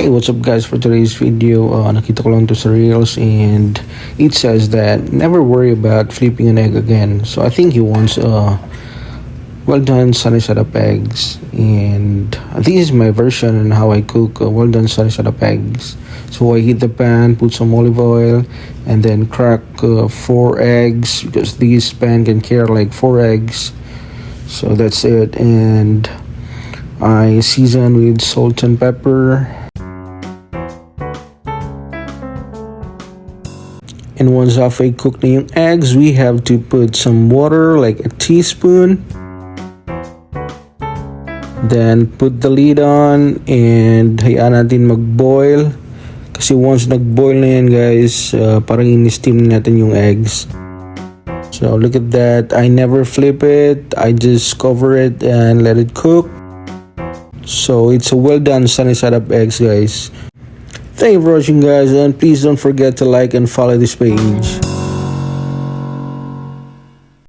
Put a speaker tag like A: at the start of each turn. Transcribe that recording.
A: Hey, what's up guys? For today's video, nakita ko lang to sa Reels and it says that never worry about flipping an egg again. So I think he wants well done sunny side up eggs, and this is my version on how I cook well done sunny side up eggs. So I heat the pan, put some olive oil, and then crack 4 eggs because this pan can carry like 4 eggs. So that's it, and I season with salt and pepper. And once halfway cooked na yung eggs, we have to put some water, like a teaspoon. Then put the lid on and hayaan natin mag-boil. Kasi once nag-boil na yan guys, parang in-steam natin yung eggs. So look at that, I never flip it, I just cover it and let it cook. So it's a well done sunny side up eggs guys. Thank you for watching guys, and please don't forget to like and follow this page.